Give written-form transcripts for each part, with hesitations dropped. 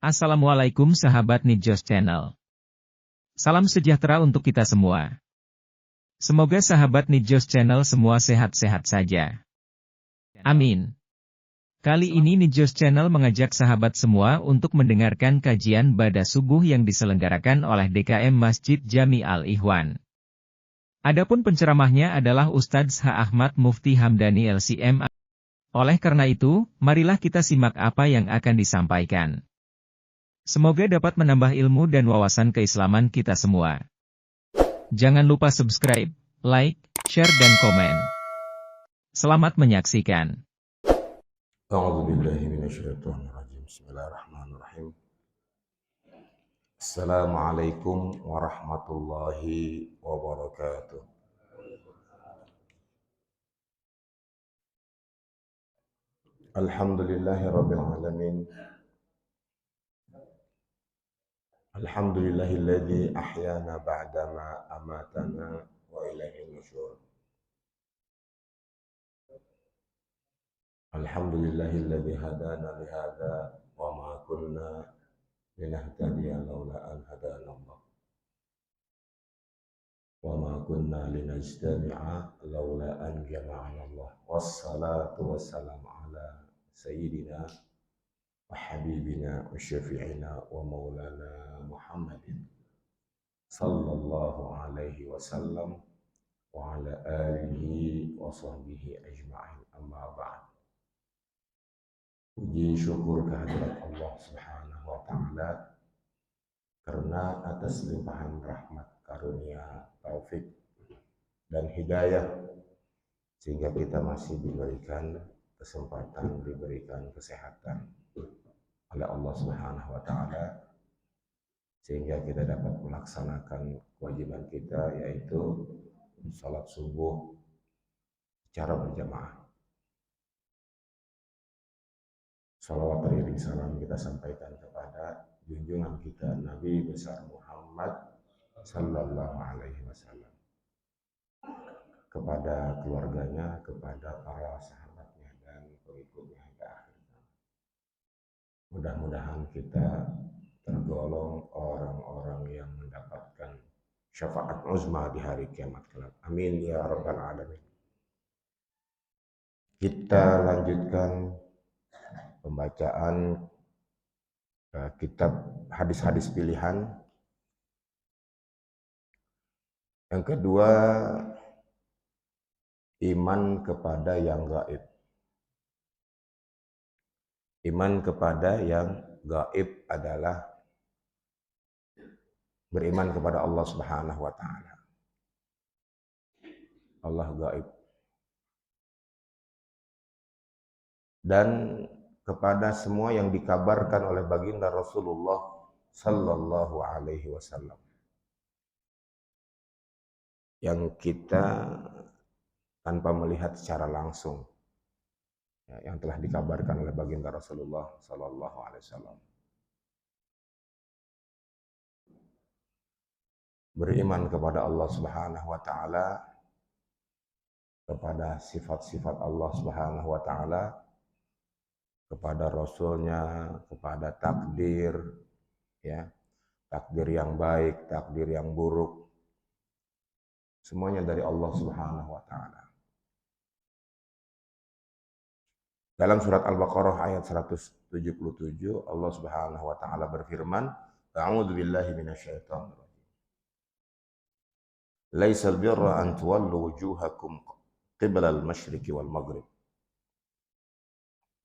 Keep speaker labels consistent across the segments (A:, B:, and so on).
A: Assalamualaikum sahabat Nijos Channel. Salam sejahtera untuk kita semua. Semoga sahabat Nijos Channel semua sehat-sehat saja. Amin. Kali ini Nijos Channel mengajak sahabat semua untuk mendengarkan kajian Bada Subuh yang diselenggarakan oleh DKM Masjid Jami Al-Ikhwan. Adapun penceramahnya adalah Ustadz H. Ahmad Mufti Hamdani LCM. Oleh karena itu, marilah kita simak apa yang akan disampaikan. Semoga dapat menambah ilmu dan wawasan keislaman kita semua. Jangan lupa subscribe, like, share dan komen. Selamat menyaksikan.
B: Bismillahirrahmanirrahim. Assalamualaikum warahmatullahi wabarakatuh. Alhamdulillahirabbil alamin. Alhamdulillahilladzi ahyana ba'dama amatana wa ilaihin nusyur. Alhamdulillahilladzi hadana li hadza wa ma kunna linahtadiya laula an hadana Allah. Wa ma kunna linajtami'a laula an jama'ana Allah. Wassalatu wassalamu ala sayyidina wa habibina wa syafi'ina wa maulana Muhammadin sallallahu alaihi wasallam wa ala alihi wa sahbihi ajma'in, amma ba'd. Puji syukur kehadirat Allah Subhanahu wa taala karena atas limpahan rahmat, karunia, taufik dan hidayah sehingga kita masih diberikan kesempatan, diberikan kesehatan oleh Allah Subhanahu wa taala sehingga kita dapat melaksanakan kewajiban kita, yaitu salat subuh secara berjamaah. Salawat beriring salam kita sampaikan kepada junjungan kita Nabi besar Muhammad sallallahu alaihi wasallam, kepada keluarganya, kepada para sahabatnya dan pengikutnya hingga akhir zaman. Mudah-mudahan kita tergolong orang-orang yang mendapatkan syafaat uzma di hari kiamat kelak. Amin ya rabbal alamin. Kita lanjutkan pembacaan kitab hadis-hadis pilihan. Yang kedua, iman kepada yang gaib. Iman kepada yang gaib adalah beriman kepada Allah Subhanahu wa taala. Allah gaib. Dan kepada semua yang dikabarkan oleh baginda Rasulullah sallallahu alaihi wasallam, yang kita tanpa melihat secara langsung, yang telah dikabarkan oleh baginda Rasulullah sallallahu alaihi wasallam. Beriman kepada Allah Subhanahu wa taala, kepada sifat-sifat Allah Subhanahu wa taala, kepada Rasulnya, kepada takdir, ya, takdir yang baik, takdir yang buruk, semuanya dari Allah Subhanahu wa taala. Dalam surat Al-Baqarah ayat 177, Allah Subhanahu wa taala berfirman, "A'udzu billahi minasyaitonir rajim. Laisal birra an tuwallu wujuhakum qibla al-masyriqi wal maghrib.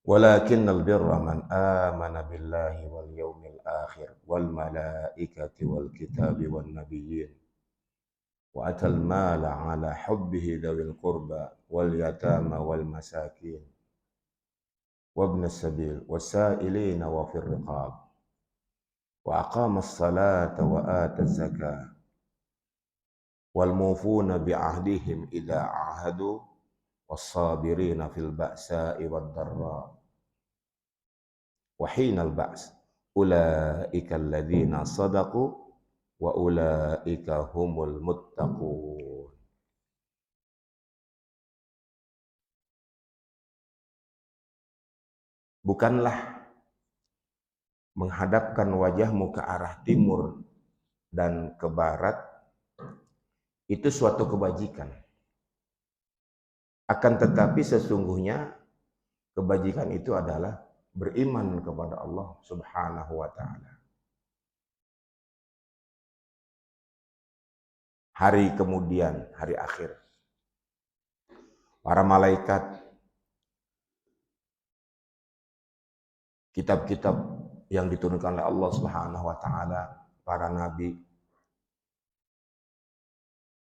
B: Walakinnal birra man amana billahi wal yawmil akhir wal malaikati wal kitabi wan nabiyyin wa atal mala ala hubbihi dzawil qurba wal yatama wal masakin وابن السبيل والسائلين وفي الرقاب وأقام الصلاة وآتى الزكاة والموفون بعهدهم إذا عاهدوا والصابرين في البأساء والضراء وحين البأس أولئك الذين صدقوا وأولئك هم المتقون." Bukanlah menghadapkan wajahmu ke arah timur dan ke barat, itu suatu kebajikan. Akan tetapi sesungguhnya kebajikan itu adalah beriman kepada Allah Subhanahu wa taala. Hari kemudian, hari akhir. Para malaikat, kitab-kitab yang diturunkan oleh Allah Subhanahu wa taala, para nabi,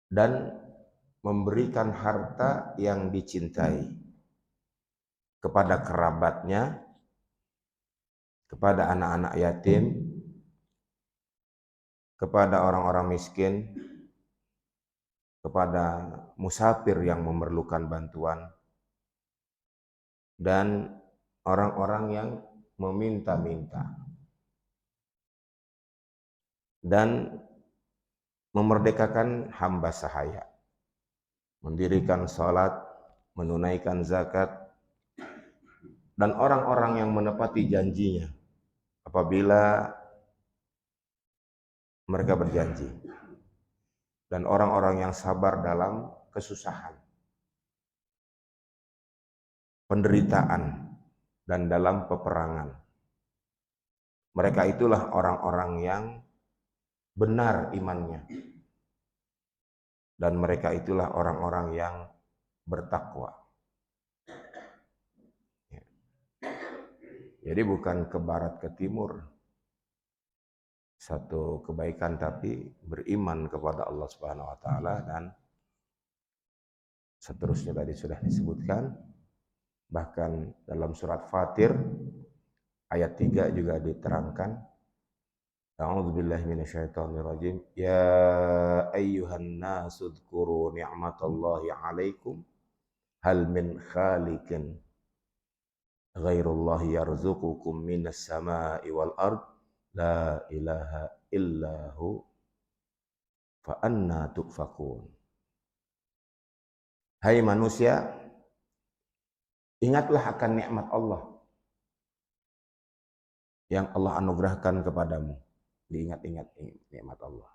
B: dan memberikan harta yang dicintai kepada kerabatnya, kepada anak-anak yatim, kepada orang-orang miskin, kepada musafir yang memerlukan bantuan, dan orang-orang yang meminta-minta. Dan memerdekakan hamba sahaya, mendirikan salat, menunaikan zakat, dan orang-orang yang menepati janjinya apabila mereka berjanji, dan orang-orang yang sabar dalam kesusahan, penderitaan, dan dalam peperangan. Mereka itulah orang-orang yang benar imannya, dan mereka itulah orang-orang yang bertakwa. Jadi bukan ke barat ke timur satu kebaikan, tapi beriman kepada Allah Subhanahu wa taala, dan seterusnya tadi sudah disebutkan. Bahkan dalam surat Fatir ayat 3 juga diterangkan, A'udzubillahi minasyaitonirrajim. Ya ayyuhan nasu dzkuru ni'matallahi 'alaikum hal min khaliqin ghairullahi yarzuqukum minas sama'i wal ard la ilaha illahu fa anna tu'fakun. Hai manusia, ingatlah akan nikmat Allah yang Allah anugerahkan kepadamu. Diingat-ingat nikmat Allah.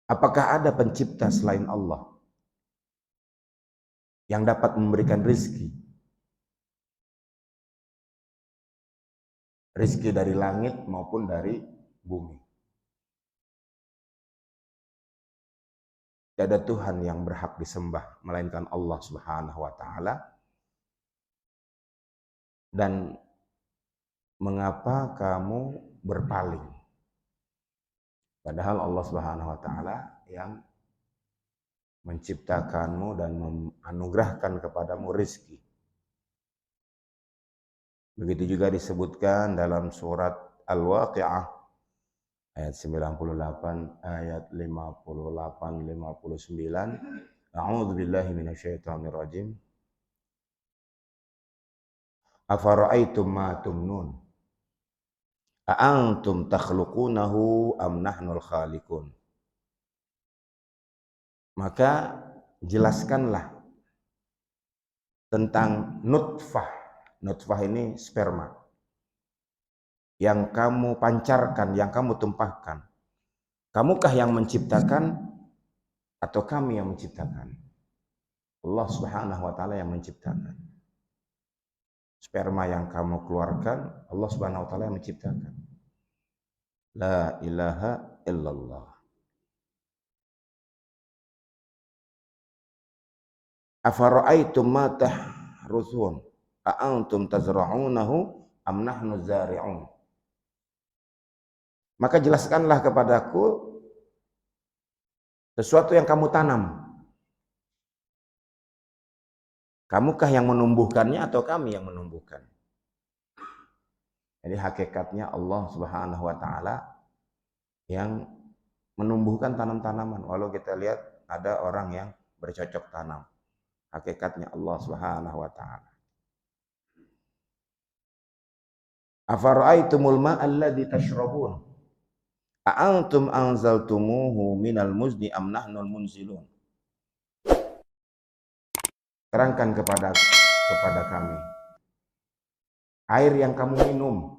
B: Apakah ada pencipta selain Allah yang dapat memberikan rezeki? Rezeki dari langit maupun dari bumi. Tidak ada Tuhan yang berhak disembah melainkan Allah Subhanahu wa taala. Dan mengapa kamu berpaling? Padahal Allah Subhanahu wa taala yang menciptakanmu dan menganugerahkan kepadamu rezeki. Begitu juga disebutkan dalam surat Al-Waqi'ah ayat 98, ayat 58, 59. A'udzubillahi minasyaitonirrajim. Afara'aitum ma tumnun? A'antum takhluqunahu am nahnul khaliqun? Maka jelaskanlah tentang nutfah. Nutfah ini sperma yang kamu pancarkan, yang kamu tumpahkan. Kamukah yang menciptakan atau kami yang menciptakan? Allah Subhanahu wa taala yang menciptakan. Sperma yang kamu keluarkan, Allah Subhanahu wa taala yang menciptakan. La ilaha illallah. Afara'aitum ma tahrusun? A'antum tazra'unahu am nahnu zari'un? Maka jelaskanlah kepadaku sesuatu yang kamu tanam. Kamukah yang menumbuhkannya atau kami yang menumbuhkan? Jadi hakikatnya Allah Subhanahu wa taala yang menumbuhkan tanam-tanaman. Walau kita lihat ada orang yang bercocok tanam. Hakikatnya Allah Subhanahu wa taala. Afara'aitumul ma'a alladzi tashrabun? A'antum anzaltumuhu minal muzni am nahnul munzilun? Terangkan kepada kami Air yang kamu minum,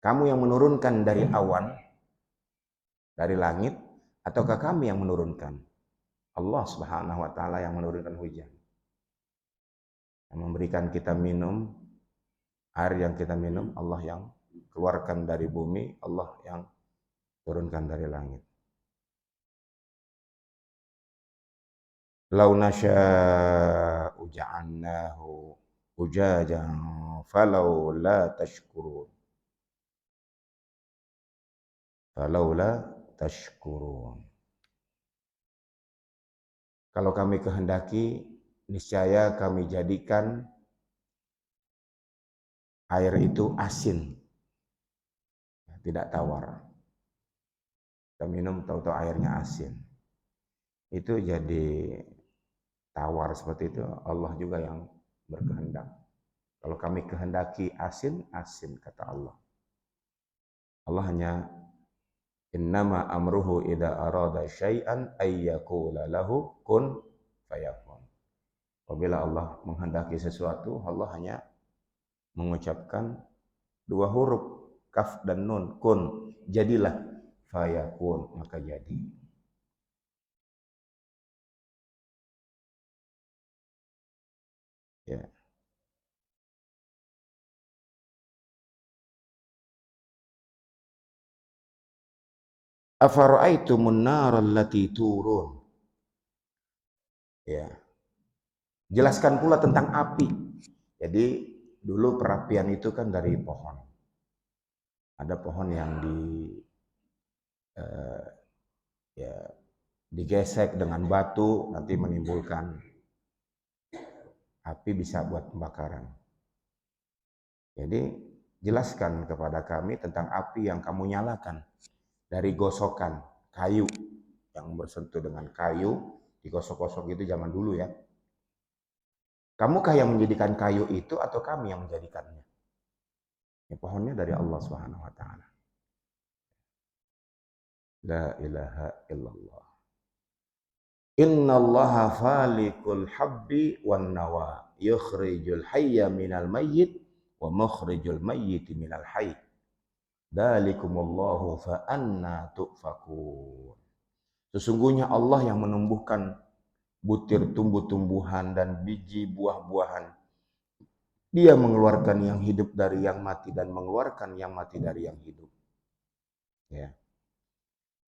B: kamu yang menurunkan dari awan, dari langit, ataukah kami yang menurunkan? Allah Subhanahu wa taala yang menurunkan hujan. Yang memberikan kita minum, air yang kita minum, Allah yang keluarkan dari bumi, Allah yang turunkan dari langit. Lau nasya'u ja'alnahu ujajan falau la tashkurun. Falau la tashkurun. Kalau kami kehendaki, niscaya kami jadikan air itu asin, tidak tawar. Kita minum tahu-tahu airnya asin. Itu jadi tawar seperti itu, Allah juga yang berkehendak. Kalau kami kehendaki asin, asin kata Allah. Allah hanya innama amruhu idza arada syai'an ayyakula lahu kun fayakun. Apabila Allah menghendaki sesuatu, Allah hanya mengucapkan dua huruf kaf dan nun, kun, jadilah, fayakun, maka jadi. Ya. Afara'aitumun nar allati turun. Ya. Jelaskan pula tentang api. Jadi dulu perapian itu kan dari pohon. Ada pohon yang ya, digesek dengan batu, nanti menimbulkan api, bisa buat pembakaran. Jadi jelaskan kepada kami tentang api yang kamu nyalakan dari gosokan kayu, yang bersentuh dengan kayu, digosok-gosok itu zaman dulu ya. Kamukah yang menjadikan kayu itu atau kami yang menjadikannya? Ya, pohonnya dari Allah Subhanahu wa taala. La ilaha illallah. Innallaha falikul habbi wan nawa, yukhrijul hayya minal mayyit wa mukhrijul mayyiti minal hayy. Dzalikumullahu fa anna tu'fakun. Sesungguhnya Allah yang menumbuhkan butir tumbuh-tumbuhan dan biji buah-buahan. Dia mengeluarkan yang hidup dari yang mati dan mengeluarkan yang mati dari yang hidup. Ya.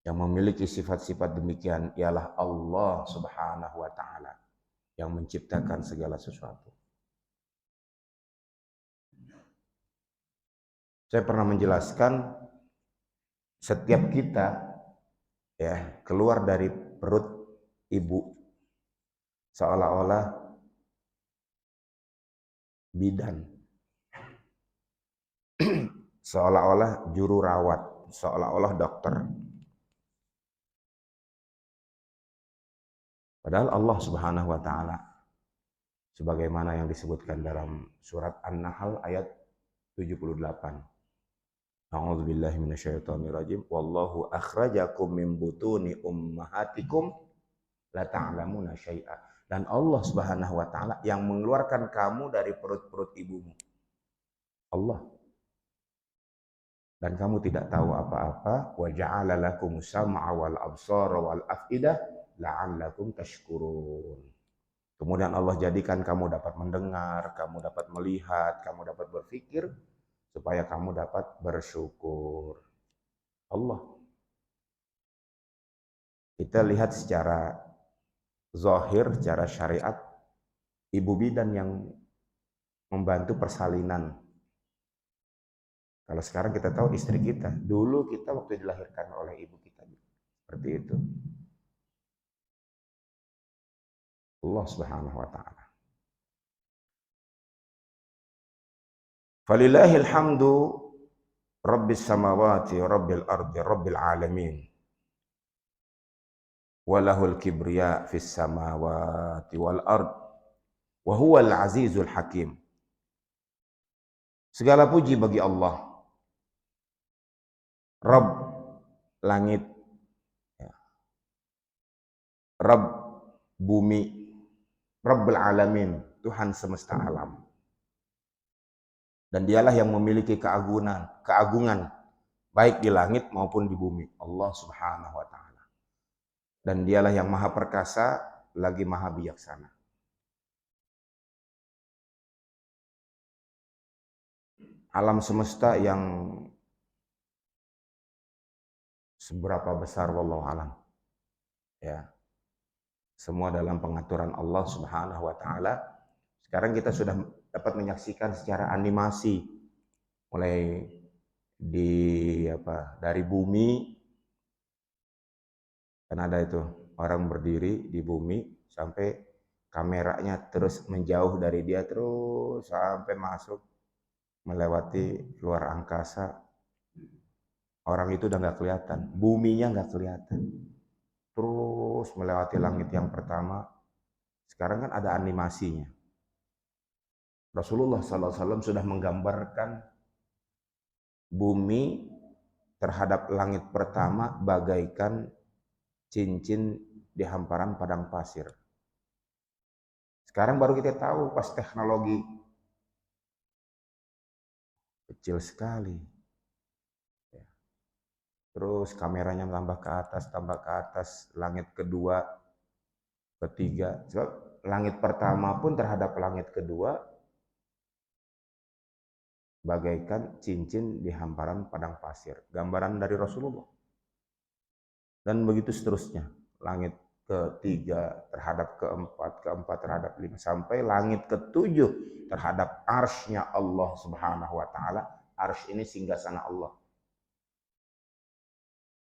B: Yang memiliki sifat-sifat demikian ialah Allah Subhanahu wa taala yang menciptakan segala sesuatu. Saya pernah menjelaskan, setiap kita ya keluar dari perut ibu seolah-olah bidan, seolah-olah juru rawat, seolah-olah dokter. Padahal Allah Subhanahu wa taala sebagaimana yang disebutkan dalam surat An-Nahl ayat 78. A'udzubillahi minasyaitonirrajim. Wallahu akhrajakum min butuni ummahatikum la ta'lamuna syai'a. Dan Allah Subhanahu wa taala yang mengeluarkan kamu dari perut-perut ibumu. Allah. Dan kamu tidak tahu apa-apa. Wa ja'ala lakum sam'a wal absara wal af'idah la'allakum tashkurun. Kemudian Allah jadikan kamu dapat mendengar, kamu dapat melihat, kamu dapat berpikir, supaya kamu dapat bersyukur. Allah. Kita lihat secara zahir, secara syariat, ibu bidan yang membantu persalinan. Kalau sekarang kita tahu istri kita, dulu kita waktu dilahirkan oleh ibu kita. Seperti itu. Allah Subhanahu wa taala. Falillahil hamdu rabbis samawati rabbil ardi rabbil alamin. Walahul kibriya fis samawati wal ard. Wa huwal azizul hakim. Segala puji bagi Allah, Rabb langit, Rabb bumi, Rabbul alamin, Tuhan semesta alam. Dan dialah yang memiliki keagungan baik di langit maupun di bumi, Allah Subhanahu wa taala. Dan dialah yang maha perkasa lagi maha bijaksana. Alam semesta yang seberapa besar wallahu alam. Ya. Semua dalam pengaturan Allah Subhanahu wa taala. Sekarang kita sudah dapat menyaksikan secara animasi mulai dari bumi, kan ada itu orang berdiri di bumi sampai kameranya terus menjauh dari dia terus sampai masuk melewati luar angkasa. Orang itu udah nggak kelihatan, buminya nggak kelihatan, terus melewati langit yang pertama. Sekarang kan ada animasinya. Rasulullah SAW sudah menggambarkan bumi terhadap langit pertama bagaikan cincin di hamparan padang pasir. Sekarang baru kita tahu pas teknologi kecil sekali. Terus kameranya tambah ke atas, langit kedua, ketiga. Sebab langit pertama pun terhadap langit kedua bagaikan cincin di hamparan padang pasir. Gambaran dari Rasulullah. Dan begitu seterusnya. Langit ketiga terhadap keempat terhadap lima, sampai langit ketujuh terhadap arsy-Nya Allah Subhanahu wa taala. Arsy ini singgasana Allah.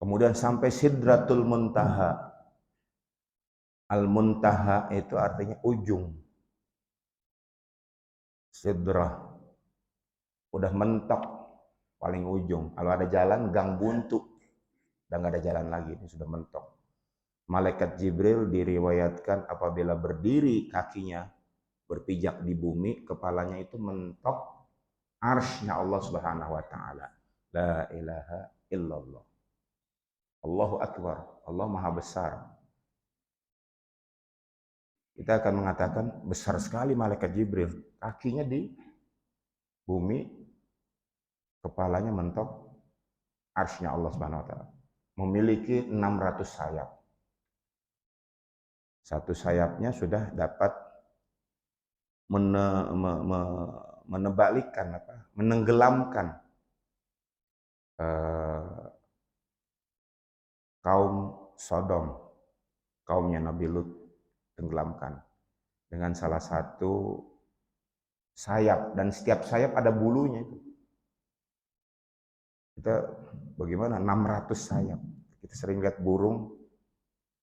B: Kemudian sampai Sidratul Muntaha. Al-Muntaha itu artinya ujung. Sidrah. Udah mentok paling ujung. Kalau ada jalan gang buntu. Dan nggak ada jalan lagi, ini sudah mentok. Malaikat Jibril diriwayatkan apabila berdiri kakinya berpijak di bumi, kepalanya itu mentok arsy-Nya Allah Subhanahu wa taala. La ilaha illallah. Allahu Akbar. Allah Maha Besar. Kita akan mengatakan besar sekali malaikat Jibril. Kakinya di bumi, kepalanya mentok arsy-Nya Allah Subhanahu wa taala. Memiliki 600 sayap. Satu sayapnya sudah dapat menenggelamkan kaum Sodom, kaumnya Nabi Lut, tenggelamkan dengan salah satu sayap, dan setiap sayap ada bulunya itu. Kita bagaimana 600 sayap. Kita sering lihat burung,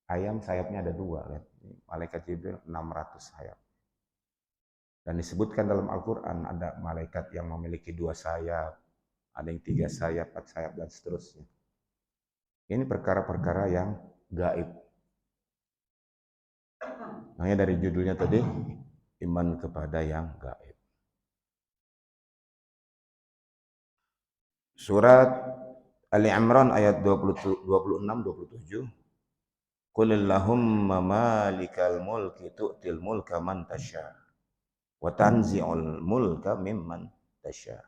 B: ayam sayapnya ada 2, lihat. Malaikat Jibril 600 sayap. Dan disebutkan dalam Al-Qur'an ada malaikat yang memiliki 2 sayap, ada yang 3 sayap, 4 sayap dan seterusnya. Ini perkara-perkara yang gaib. Makanya dari judulnya tadi, iman kepada yang gaib. Surat Ali Imran ayat 26-27. Qulillahumma malikal mulki tu'til mulka man tasha wa tanzi'ul mulka mimman tasha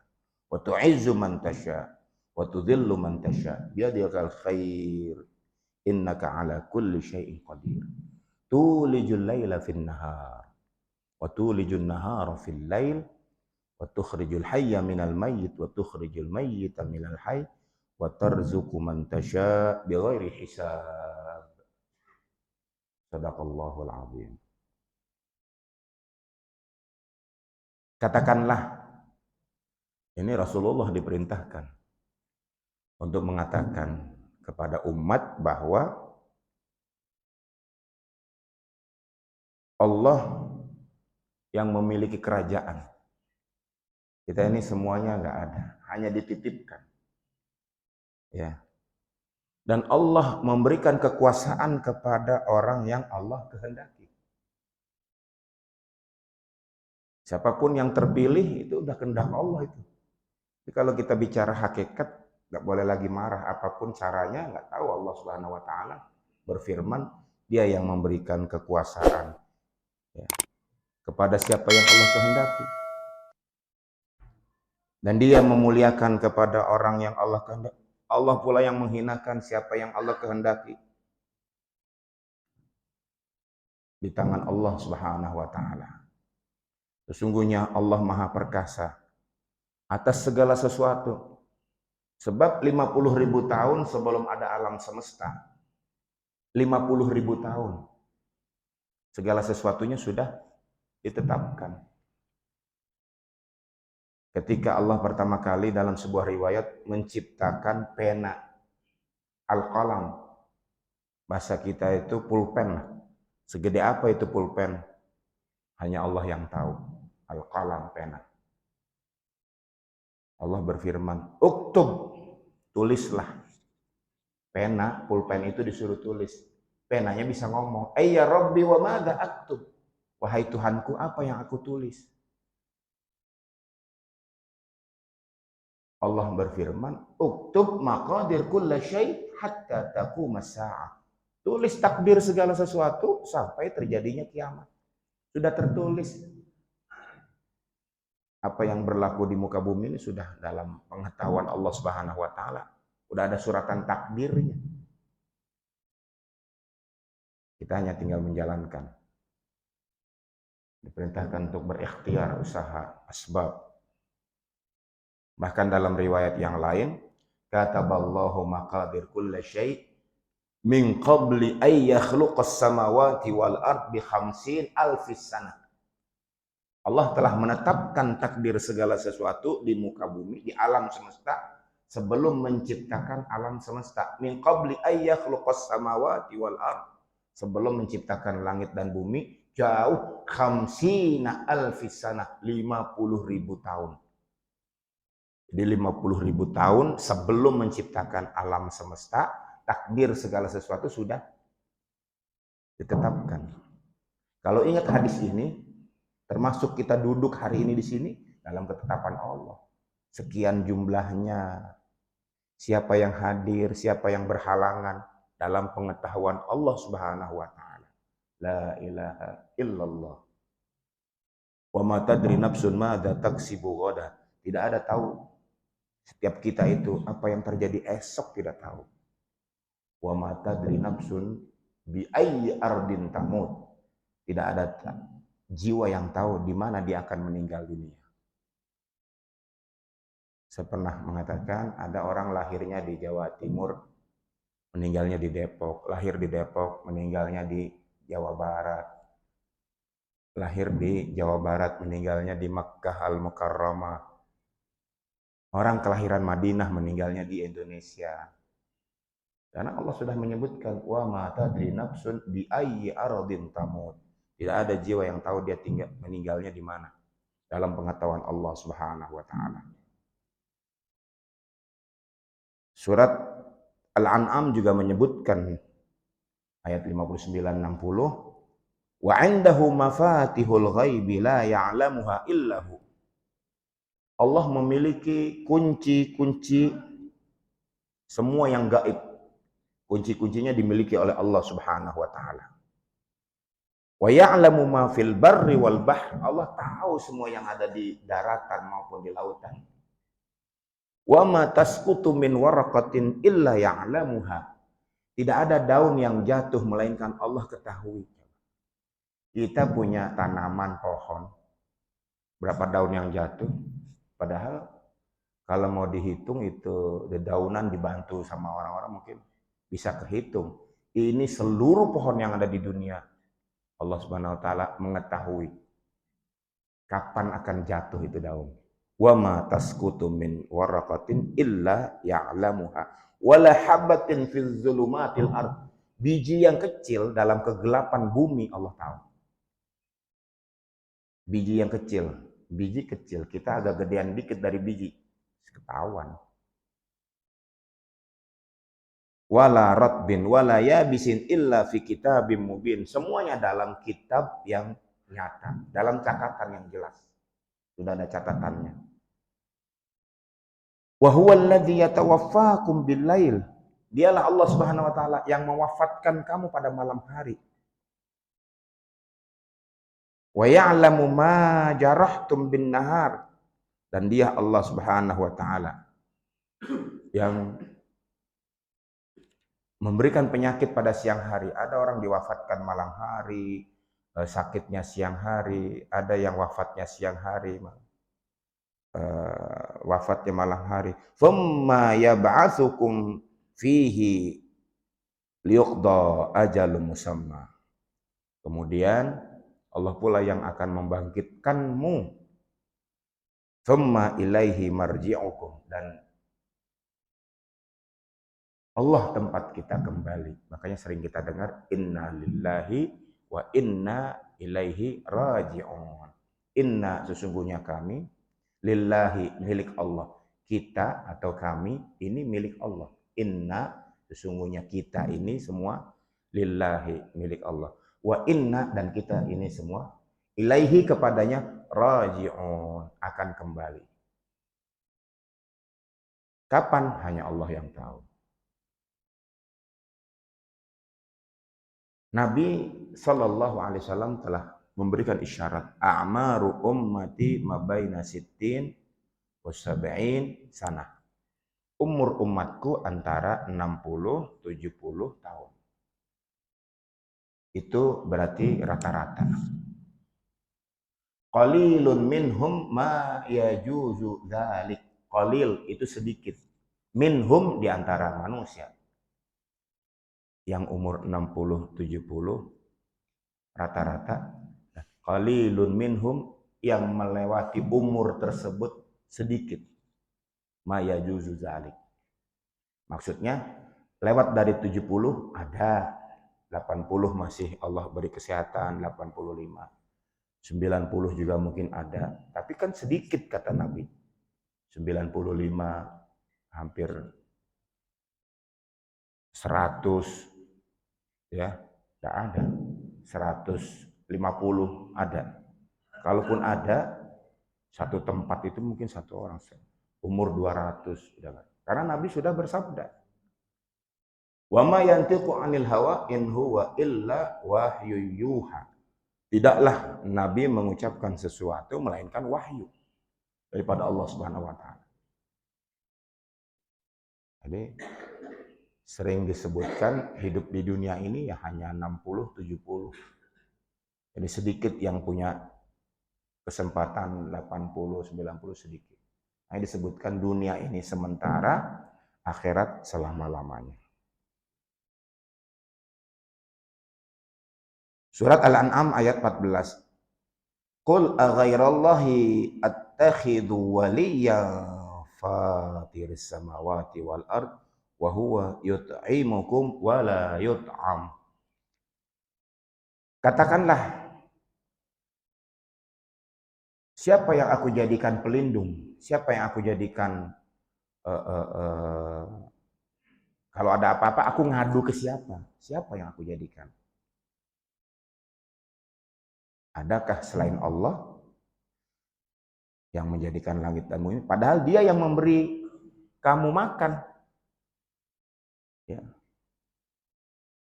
B: wa tu'izzu man tasha wa tudhillu man tasha biyadikal khair innaka ala kulli syai'in qadir. Tulijul laila fin nahar wa tulijul nahara fil lail wa tukhrijul hayya minal mayyit wa tukhrijul mayyita minal hayy wa tarzuqu man tasha bighairi hisab. Sadaqallahul azim. Katakanlah, ini Rasulullah diperintahkan untuk mengatakan kepada umat bahwa Allah yang memiliki kerajaan. Kita ini semuanya nggak ada, hanya dititipkan. Ya. Dan Allah memberikan kekuasaan kepada orang yang Allah kehendaki. Siapapun yang terpilih itu udah kehendak Allah itu. Jadi kalau kita bicara hakikat, nggak boleh lagi marah. Apapun caranya, nggak tahu. Allah Subhanahu Wa Taala berfirman, Dia yang memberikan kekuasaan ya, kepada siapa yang Allah kehendaki. Dan dia memuliakan kepada orang yang Allah kehendaki. Allah pula yang menghinakan siapa yang Allah kehendaki. Di tangan Allah Subhanahu wa taala. Sesungguhnya Allah Maha Perkasa atas segala sesuatu. Sebab 50.000 tahun sebelum ada alam semesta. 50.000 tahun. Segala sesuatunya sudah ditetapkan. Ketika Allah pertama kali dalam sebuah riwayat menciptakan pena, al-qalam. Bahasa kita itu pulpen. Segede apa itu pulpen? Hanya Allah yang tahu. Al-qalam, pena. Allah berfirman, "Uktub." Tulislah. Pena, pulpen itu disuruh tulis. Penanya bisa ngomong, "Ya Rabbi wa madza aktub?" Wahai Tuhanku, apa yang aku tulis? Allah berfirman, "Uktub maqadir kulla syai' hatta taqumas saa'ah." Tulis takdir segala sesuatu sampai terjadinya kiamat. Sudah tertulis. Apa yang berlaku di muka bumi ini sudah dalam pengetahuan Allah Subhanahu wa taala. Sudah ada suratan takdirnya. Kita hanya tinggal menjalankan. Diperintahkan untuk berikhtiar, usaha, asbab. Bahkan dalam riwayat yang lain, kataballahu maqadir kulli syai' min qabli ay yakhluqas samawati wal ard bi 50 alfis sanah. Allah telah menetapkan takdir segala sesuatu di muka bumi, di alam semesta sebelum menciptakan alam semesta. Min qabli ay yakhluqas samawati wal ard. Sebelum menciptakan langit dan bumi, jauh 50 alfis sanah, 50.000 tahun. Di 50.000 tahun sebelum menciptakan alam semesta, takdir segala sesuatu sudah ditetapkan. Kalau ingat hadis ini, termasuk kita duduk hari ini di sini dalam ketetapan Allah. Sekian jumlahnya, siapa yang hadir, siapa yang berhalangan dalam pengetahuan Allah Subhanahu wa taala. La ilaha illallah. Wa ma tadri nafsun madza taksibu ghadan. Tidak ada tahu setiap kita itu apa yang terjadi esok tidak tahu. Wa ma tadri nafsun bi ayyi ardin tamut. Tidak ada jiwa yang tahu di mana dia akan meninggal dunia. Saya pernah mengatakan ada orang lahirnya di Jawa Timur, meninggalnya di Depok, lahir di Depok, meninggalnya di Jawa Barat. Lahir di Jawa Barat, meninggalnya di Makkah Al-Mukarramah. Orang kelahiran Madinah meninggalnya di Indonesia. Karena Allah sudah menyebutkan wa ma tadri nafsun bi ayyi ardin tamut. Tidak ada jiwa yang tahu dia meninggalnya di mana. Dalam pengetahuan Allah Subhanahu wa taala. Surat Al-An'am juga menyebutkan ayat 59-60, wa 'indahu mafatihul ghaibi la ya'lamuha illahu. Allah memiliki kunci-kunci semua yang gaib. Kunci-kuncinya dimiliki oleh Allah Subhanahu wa taala. Wa ya'lamu ma fil barri wal bahr. Allah tahu semua yang ada di daratan maupun di lautan. Wa ma tasqutu min waraqatin illa ya'lamuha. Tidak ada daun yang jatuh melainkan Allah ketahui. Kita punya tanaman pohon. Berapa daun yang jatuh? Padahal kalau mau dihitung itu dedaunan dibantu sama orang-orang mungkin bisa kehitung. Ini seluruh pohon yang ada di dunia. Allah Subhanahu wa taala mengetahui kapan akan jatuh itu daun. Wa ma tasqutu min waraqatin illa ya'lamuha wala habatin fil zulumatil ard. Biji yang kecil dalam kegelapan bumi Allah tahu. Biji yang kecil. Biji kecil, kita agak gedean dikit dari biji, ketahuan. Wala ratbin wala yabisin illa fi kitabim mubin. Semuanya dalam kitab yang nyata, dalam catatan yang jelas. Sudah ada catatannya. Wa huwa alladzi yatawaffakum bil lail. Dialah Allah Subhanahu wa taala yang mewafatkan kamu pada malam hari. Wa ya'lamu ma jarahtum bin nahar. Dan dia Allah Subhanahu wa taala yang memberikan penyakit pada siang hari. Ada orang diwafatkan malam hari, sakitnya siang hari, ada yang wafatnya siang hari, wafatnya malam hari. Thumma yab'atsukum fihi liyuqda ajalun musamma. Kemudian Allah pula yang akan membangkitkanmu. Thumma ilaihi marji'ukum, dan Allah tempat kita kembali. Makanya sering kita dengar inna lillahi wa inna ilaihi raji'un. Inna, sesungguhnya kami, lillahi, milik Allah. Kita atau kami ini milik Allah. Inna, sesungguhnya kita ini semua lillahi, milik Allah. Wa inna, dan kita ini semua ilaihi, kepadanya raji'un, akan kembali. Kapan? Hanya Allah yang tahu. Nabi Shallallahu Alaihi Wasallam telah memberikan isyarat a'maru ummati mabaina sittin wa sab'in sana. Umur umatku antara 60-70 tahun. Itu berarti rata-rata. Qalilun minhum ma yajuzu dzalik. Qalil itu sedikit. Minhum, di antara manusia yang umur 60-70 rata-rata. Qalilun minhum, yang melewati umur tersebut sedikit. Ma yajuzu dzalik. Maksudnya lewat dari 70 ada, 80 masih Allah beri kesehatan, 85. 90 juga mungkin ada, tapi kan sedikit kata Nabi. 95 hampir 100 ya, enggak ada. 150 ada. Kalaupun ada, satu tempat itu mungkin satu orang. Umur 200 udah kan. Karena Nabi sudah bersabda, "Wa ma yantiqu 'anil hawa in huwa illa wahyu yuha." Tidaklah Nabi mengucapkan sesuatu melainkan wahyu daripada Allah Subhanahu wa taala. Jadi sering disebutkan hidup di dunia ini ya hanya 60-70. Jadi sedikit yang punya kesempatan 80-90, sedikit. Nah, disebutkan dunia ini sementara, akhirat selama-lamanya. Surat Al-An'am ayat 14. Qul aghairallahi attakhidhu waliyyan fatiris samawati wal ard wa huwa yut'imukum wa la yut'am. Katakanlah, siapa yang aku jadikan pelindung? Siapa yang aku jadikan kalau ada apa-apa aku ngadu ke siapa? Siapa yang aku jadikan? Adakah selain Allah yang menjadikan langit dan bumi? Padahal dia yang memberi kamu makan. Ya.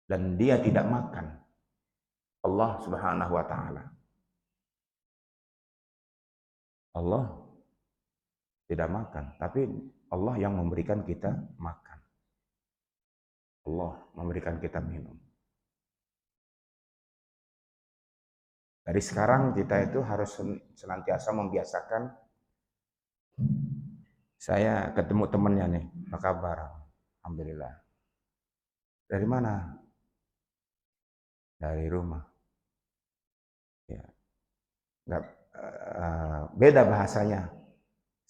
B: Dan dia tidak makan. Allah Subhanahu wa taala. Allah tidak makan, tapi Allah yang memberikan kita makan. Allah memberikan kita minum. Dari sekarang kita itu harus senantiasa membiasakan. Saya ketemu temannya nih, apa kabar? Alhamdulillah. Dari mana? Dari rumah. Ya. Nggak, beda bahasanya.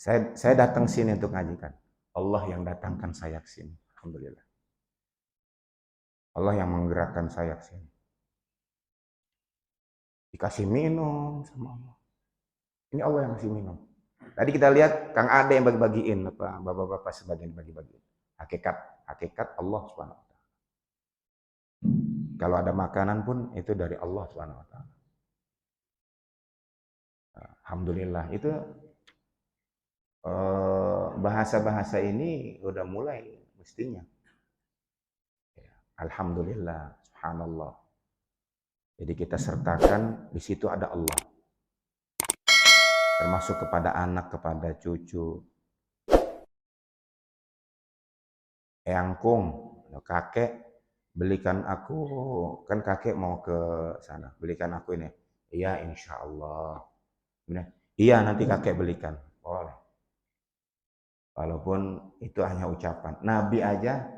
B: Saya datang sini untuk ngajikan. Allah yang datangkan saya ke sini. Alhamdulillah. Allah yang menggerakkan saya ke sini. Dikasih minum sama Allah. Ini Allah yang kasih minum. Tadi kita lihat Kang Ade yang bagi-bagiin, apa bapak-bapak sebagian bagi-bagiin. Hakikat Allah Subhanahu wa taala. Kalau ada makanan pun itu dari Allah Subhanahu wa taala. Alhamdulillah, itu bahasa-bahasa ini udah mulai mestinya. Alhamdulillah, subhanallah. Jadi kita sertakan di situ ada Allah. termasuk kepada anak, kepada cucu. Eyangkung, kakek, belikan aku, kan kakek mau ke sana, belikan aku ini. Iya, insya Allah. Iya, nanti kakek belikan. Boleh. Walaupun itu hanya ucapan. Nabi aja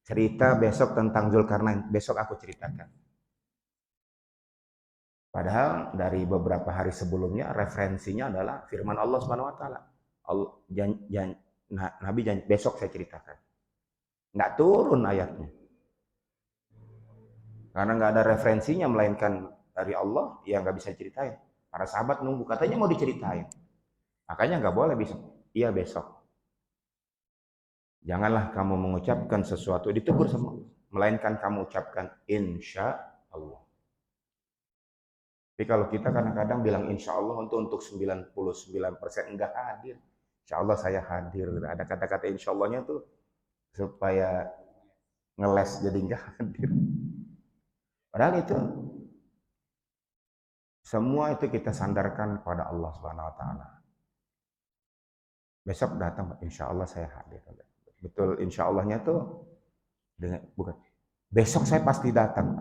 B: cerita besok tentang Zulkarnain, besok aku ceritakan. Padahal dari beberapa hari sebelumnya referensinya adalah firman Allah Subhanahu wa taala. Nabi janji besok saya ceritakan. Nggak turun ayatnya. Karena nggak ada referensinya melainkan dari Allah, ya nggak bisa ceritain. Para sahabat nunggu, katanya mau diceritain. Makanya nggak boleh besok. Iya besok. Janganlah kamu mengucapkan sesuatu ditegur sama Allah. Melainkan kamu ucapkan insya Allah. Tapi kalau kita kadang-kadang bilang insya Allah untuk 99% enggak hadir. Insya Allah saya hadir. Ada kata-kata insya Allahnya tuh supaya ngeles jadi enggak hadir. Padahal itu semua itu kita sandarkan kepada Allah Subhanahu wa taala. Besok datang insya Allah saya hadir. Betul insya Allahnya tuh dengan bukan besok saya pasti datang.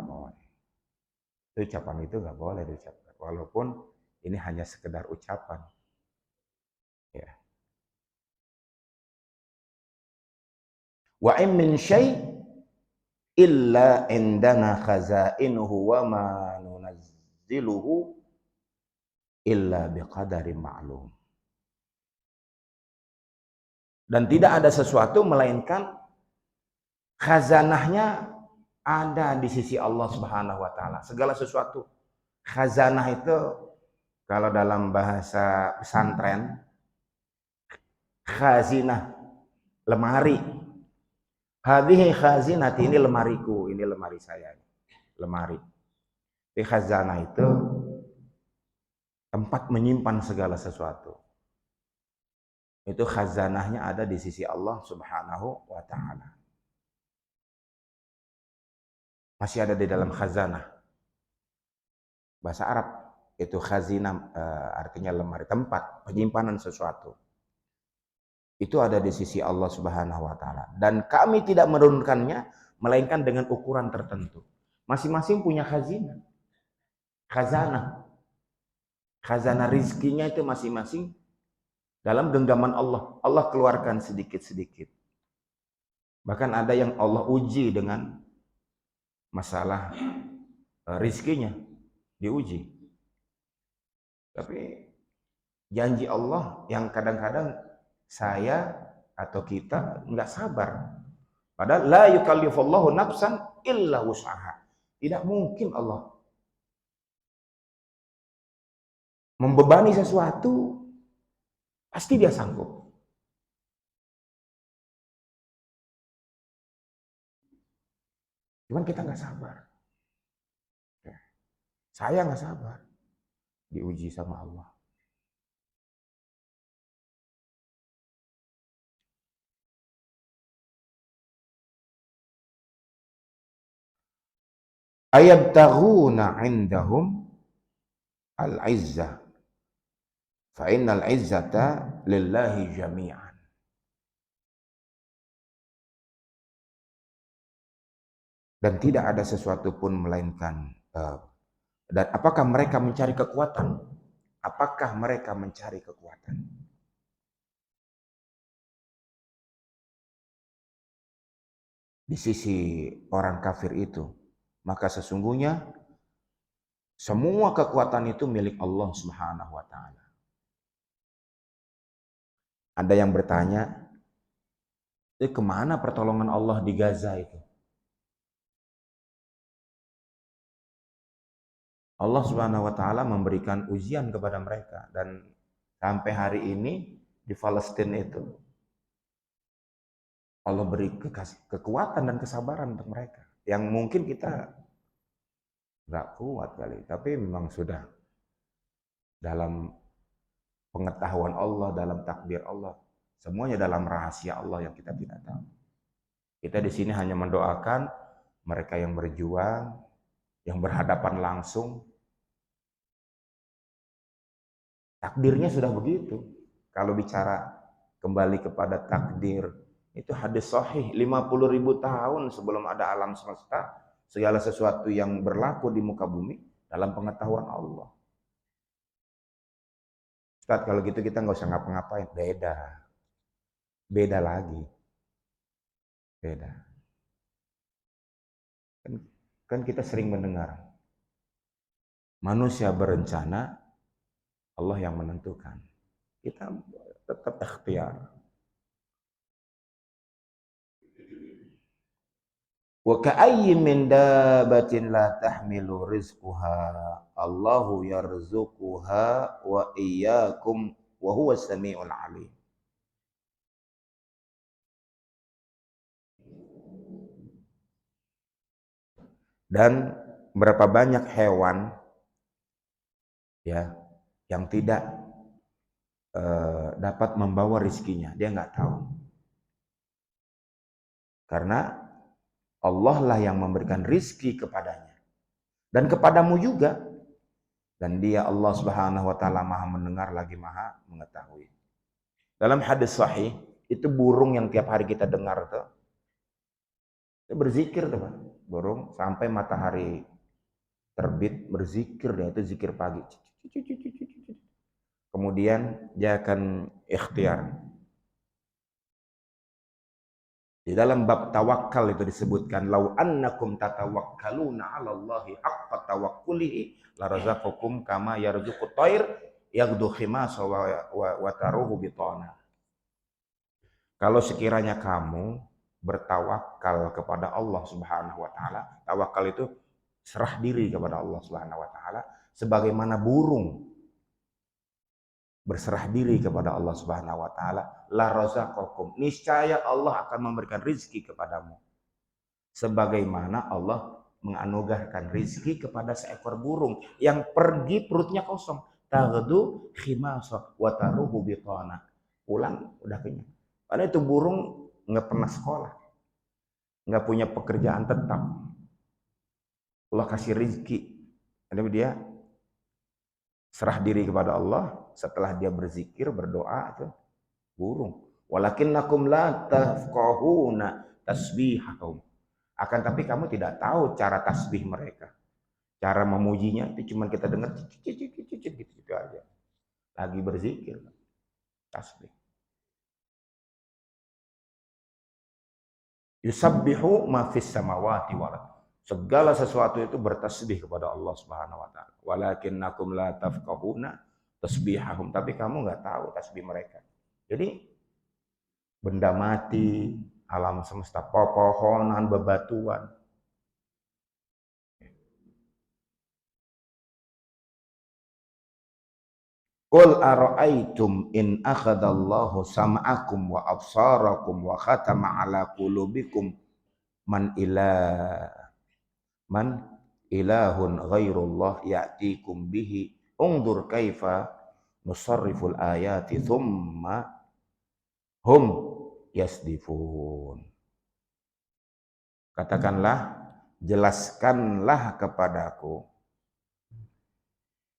B: Itu ucapan itu nggak boleh diucapkan. Walaupun ini hanya sekedar ucapan. Ya. Wa in min syai' illa indana khazainuhu wa ma nunazziluhu illa biqadarin ma'lum. Dan tidak ada sesuatu melainkan khazanahnya ada di sisi Allah Subhanahu wa taala. Segala sesuatu. Khazanah itu kalau dalam bahasa pesantren khazinah, lemari. Hadhihi khazinati, ini lemariku, ini lemari saya. Lemari. Di khazanah itu tempat menyimpan segala sesuatu. Itu khazanahnya ada di sisi Allah Subhanahu wa taala. Masih ada di dalam khazanah. Bahasa Arab itu khazinah artinya lemari, tempat penyimpanan sesuatu. Itu ada di sisi Allah Subhanahu wa taala dan kami tidak menurunkannya melainkan dengan ukuran tertentu. Masing-masing punya khazinah. Khazanah. Khazanah rizkinya itu masing-masing dalam genggaman Allah. Allah keluarkan sedikit-sedikit. Bahkan ada yang Allah uji dengan masalah rizkinya, diuji. Tapi janji Allah yang kadang-kadang saya atau kita nggak sabar. Padahal la yukallifullahu nafsan illa wus'aha. Tidak mungkin Allah membebani sesuatu, pasti dia sanggup. Cuman kita nggak sabar. Saya nggak sabar. Diuji sama Allah. Ayabtaghuna indahum al-izzah. Fa innal izzata lillahi jami'an. Dan tidak ada sesuatu pun melainkan dan apakah mereka mencari kekuatan? Apakah mereka mencari kekuatan? Di sisi orang kafir itu, maka sesungguhnya semua kekuatan itu milik Allah Subhanahu wa taala. Ada yang bertanya, kemana pertolongan Allah di Gaza itu? Allah Subhanahu wa taala memberikan ujian kepada mereka dan sampai hari ini di Palestina itu Allah beri kekuatan dan kesabaran untuk mereka yang mungkin kita nggak kuat kali, tapi memang sudah dalam pengetahuan Allah, dalam takdir Allah, semuanya dalam rahasia Allah yang kita tidak tahu. Kita di sini hanya mendoakan mereka yang berjuang, yang berhadapan langsung Takdirnya sudah begitu. Kalau bicara kembali kepada takdir, itu hadis sahih 50.000 tahun sebelum ada alam semesta, segala sesuatu yang berlaku di muka bumi dalam pengetahuan Allah. Ustaz, kalau gitu kita nggak usah ngapa-ngapain. Beda lagi. Beda. Kan kita sering mendengar, manusia berencana, Allah yang menentukan. Kita tetap ikhtiar. Wa ka'ayyin min dabbatin la tahmilu rizquha Allahu yarzuquha wa iyyakum wa huwas samiul alim. Dan berapa banyak hewan ya yang tidak dapat membawa rizkinya, dia nggak tahu. Karena Allah lah yang memberikan rizki kepadanya dan kepadamu juga. Dan dia Allah Subhanahu wa taala Maha mendengar lagi Maha mengetahui. Dalam hadis sahih, itu burung yang tiap hari kita dengar tuh, itu berzikir tuh, Pak. Burung sampai matahari terbit berzikir, dia itu zikir pagi. Kemudian dia akan ikhtiar. Di dalam bab tawakal itu disebutkan, lau annakum tatawakkaluna 'ala Allahi haqqa tawakkulihi la razaqakum kama yarzuqut thair yaghdu khimasa wa taruhu bitana. Kalau sekiranya kamu bertawakal kepada Allah Subhanahu wa taala, tawakal itu serah diri kepada Allah Subhanahu wa taala sebagaimana burung berserah diri kepada Allah Subhanahu wa taala, la razaqakum, niscaya Allah akan memberikan rizki kepadamu sebagaimana Allah menganugerahkan rizki kepada seekor burung yang pergi perutnya kosong, taghdu khimasa wa taruhu bitana, pulang udah kenyang. Karena itu burung nggak pernah sekolah, nggak punya pekerjaan tetap, Allah kasih rizki, jadi dia serah diri kepada Allah. Setelah dia berzikir, berdoa, itu burung. Walakinnakum la tafqahuna tasbihahum. Akan tapi kamu tidak tahu cara tasbih mereka. Cara memujinya itu cuma kita dengar gitu aja. Lagi berzikir, tasbih. Yusabbihu ma fis samawati wal ardh. Segala sesuatu itu bertasbih kepada Allah Subhanahu wa taala. Walakinnakum la tafqahuna tasbihahum, tapi kamu nggak tahu tasbih mereka. Jadi benda mati, alam semesta, pepohonan, bebatuan. Qul ara'aitum in akhadallahu sam'akum wa absarakum wa khatama ala qulubikum man ilahun ghairullah ya'tikum bihi undur kaifa nusarriful ayati thumma hum yasdifun. Katakanlah, jelaskanlah kepadaku,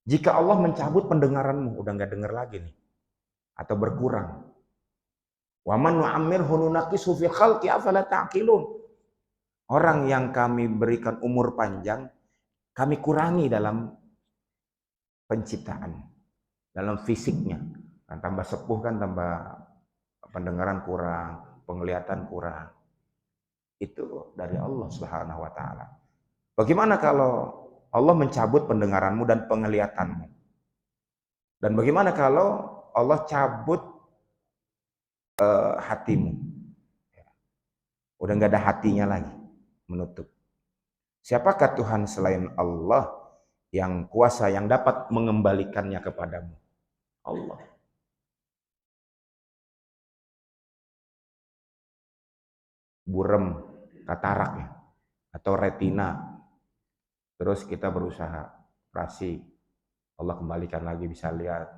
B: jika Allah mencabut pendengaranmu, udah nggak dengar lagi nih, atau berkurang. Wa man nu'ammirhu nunaqqisu fil khalqi afala ta'qilun. Orang yang kami berikan umur panjang, kami kurangi dalam penciptaan, dalam fisiknya. Kan tambah sepuh kan tambah pendengaran kurang, penglihatan kurang. Itu dari Allah Subhanahu wa taala. Bagaimana kalau Allah mencabut pendengaranmu dan penglihatanmu? Dan bagaimana kalau Allah cabut hatimu? Udah nggak ada hatinya lagi, menutup. Siapakah Tuhan selain Allah yang kuasa, yang dapat mengembalikannya kepadamu? Allah. Burem, katarak ya, atau retina. Terus kita berusaha operasi, Allah kembalikan lagi bisa lihat.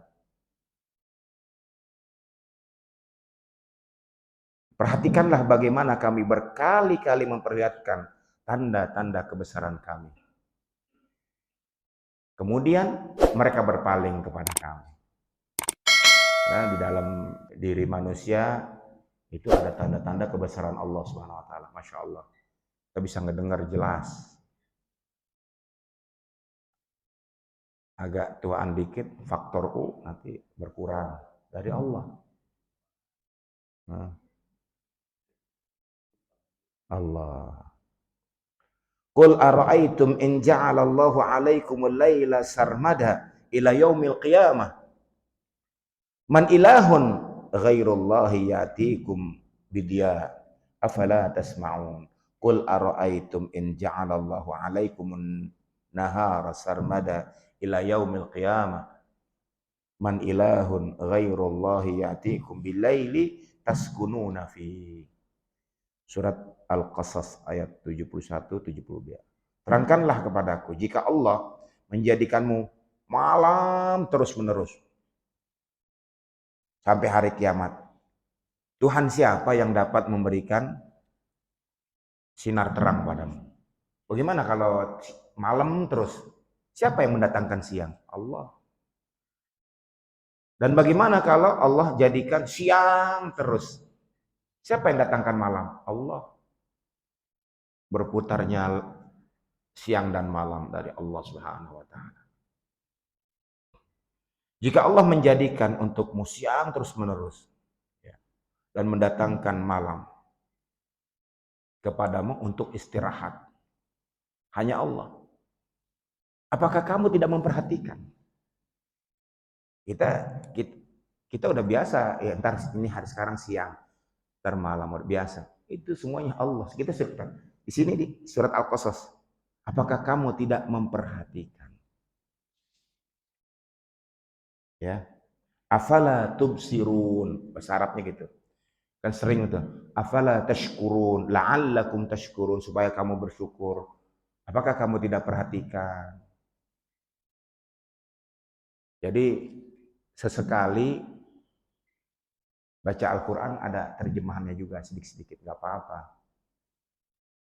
B: Perhatikanlah bagaimana kami berkali-kali memperlihatkan tanda-tanda kebesaran kami. Kemudian mereka berpaling kepada kami. Karena di dalam diri manusia itu ada tanda-tanda kebesaran Allah Subhanahu wa taala. Masya Allah. Kita bisa ngedengar jelas. Agak tuaan dikit, faktor U nanti berkurang dari Allah. Nah, Allah. Qul ara'aytum in ja'alallahu 'alaikumul laila sarmada ila yaumil qiyamah man ilahun ghairullahi ya'tikum bidiya afala tasma'un. Qul ara'aytum in ja'alallahu 'alaikumun nahara sarmada ila yaumil qiyamah man ilahun ghairullahi ya'tikum bilaili taskununa fi. Surat Al-Qasas ayat 71-72. Terangkanlah kepadaku jika Allah menjadikanmu malam terus-menerus sampai hari kiamat. Tuhan siapa yang dapat memberikan sinar terang padamu? Bagaimana kalau malam terus? Siapa yang mendatangkan siang? Allah. Dan bagaimana kalau Allah jadikan siang terus? Siapa yang datangkan malam? Allah. Berputarnya siang dan malam dari Allah Subhanahu wa taala. Jika Allah menjadikan untukmu siang terus-menerus ya, dan mendatangkan malam kepadamu untuk istirahat, hanya Allah. Apakah kamu tidak memperhatikan? Kita udah biasa, ya ntar ini hari sekarang siang, ntar malam udah biasa. Itu semuanya Allah. Kita di sini di surat Al-Qasas. Apakah kamu tidak memperhatikan? Ya. Afala tubsirun, bahasa Arabnya gitu. Kan sering itu. Afala tashkurun, la'allakum tashkurun, supaya kamu bersyukur. Apakah kamu tidak perhatikan? Jadi sesekali baca Al-Quran ada terjemahannya juga sedikit-sedikit, gak apa-apa.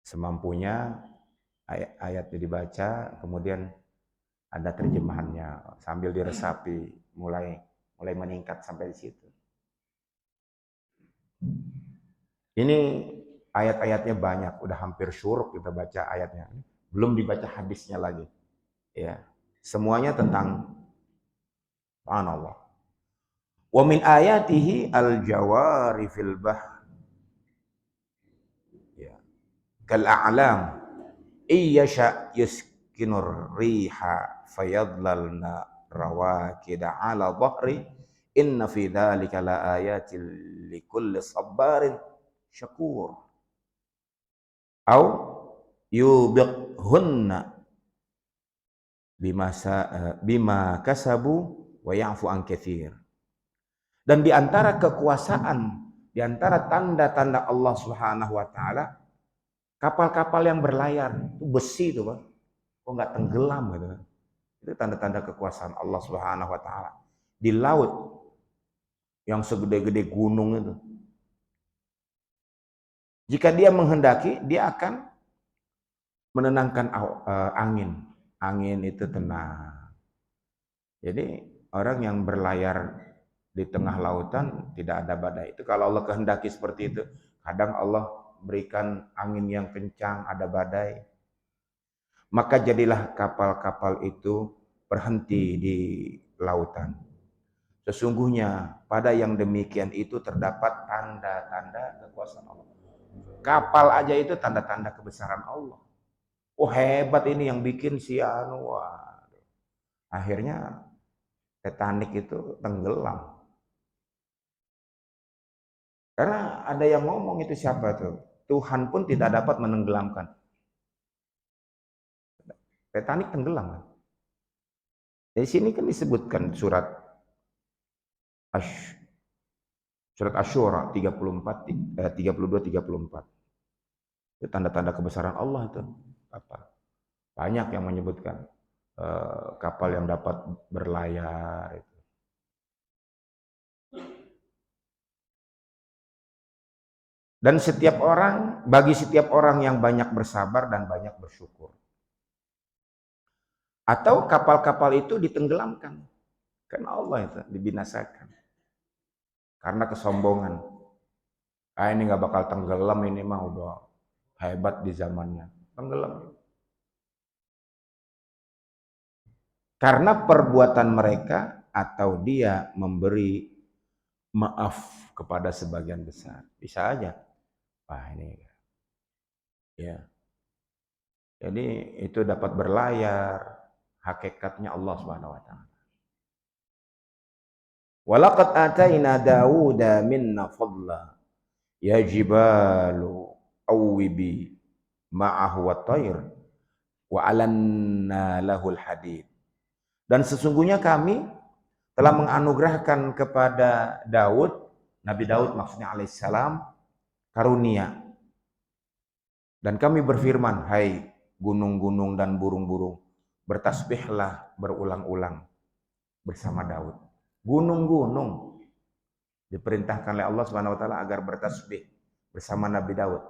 B: Semampunya ayatnya dibaca, kemudian ada terjemahannya sambil diresapi, mulai meningkat sampai di situ. Ini ayat-ayatnya banyak, udah hampir syuruk kita baca ayatnya. Belum dibaca hadisnya lagi. Ya, semuanya tentang subhanallah. Wa min ayatihi al-jawari fil bahr. Ya. Kal a'lam. Iyasha yuskinur riha fayadlalna rawakida ala dhahri. Inna fi dhalika la ayatil likulli sabbarin syakur. Au yubiqhunna bima kasabu wa ya'fu an katsir. Dan di antara kekuasaan, di antara tanda-tanda Allah Subhanahu wa taala, kapal-kapal yang berlayar, itu besi itu, Pak. Kok enggak tenggelam gitu. Itu tanda-tanda kekuasaan Allah Subhanahu wa taala. Di laut yang segede-gede gunung itu. Jika dia menghendaki, dia akan menenangkan angin. Angin itu tenang. Jadi orang yang berlayar di tengah lautan tidak ada badai. Itu kalau Allah kehendaki seperti itu. Kadang Allah berikan angin yang kencang, ada badai. Maka jadilah kapal-kapal itu berhenti di lautan. Sesungguhnya pada yang demikian itu terdapat tanda-tanda kekuasaan Allah. Kapal aja itu tanda-tanda kebesaran Allah. Oh hebat ini yang bikin si anu. Akhirnya Titanic itu tenggelam. Karena ada yang ngomong itu siapa tuh? Tuhan pun tidak dapat menenggelamkan. Titanic tenggelam kan? Di sini kan disebutkan surat Asy-Syura 32-34. Itu tanda-tanda kebesaran Allah itu. Apa? Banyak yang menyebutkan kapal yang dapat berlayar itu. Dan bagi setiap orang yang banyak bersabar dan banyak bersyukur. Atau kapal-kapal itu ditenggelamkan. Karena Allah itu dibinasakan. karena kesombongan. Ini nggak bakal tenggelam, ini mah udah hebat di zamannya. Tenggelam. Karena perbuatan mereka atau dia memberi maaf kepada sebagian besar. Bisa aja. Wah ini ya. Jadi itu dapat berlayar hakikatnya Allah Subhanahu wa taala. Walaqad ataina Dawuda minna fadla ya jibalu awwibi ma'ahu wat-tayr wa alanna lahul hadid. Dan sesungguhnya kami telah menganugerahkan kepada Daud, Nabi Daud maksudnya alaihissalam, karunia. Dan kami berfirman, hai gunung-gunung dan burung-burung, bertasbihlah berulang-ulang bersama Daud. Gunung-gunung diperintahkan oleh Allah Subhanahu wa taala agar bertasbih bersama Nabi Daud.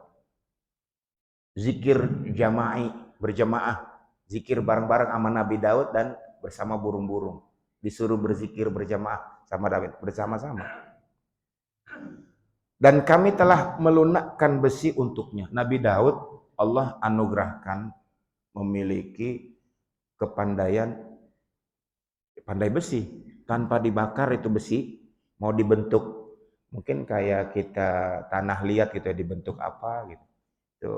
B: Zikir jama'i, berjamaah, zikir bareng-bareng sama Nabi Daud dan bersama burung-burung. Disuruh berzikir berjamaah sama Daud bersama-sama. Dan kami telah melunakkan besi untuknya. Nabi Daud Allah anugerahkan memiliki kepandaian pandai besi. Tanpa dibakar itu besi mau dibentuk, mungkin kayak kita tanah liat gitu ya, dibentuk apa gitu. Itu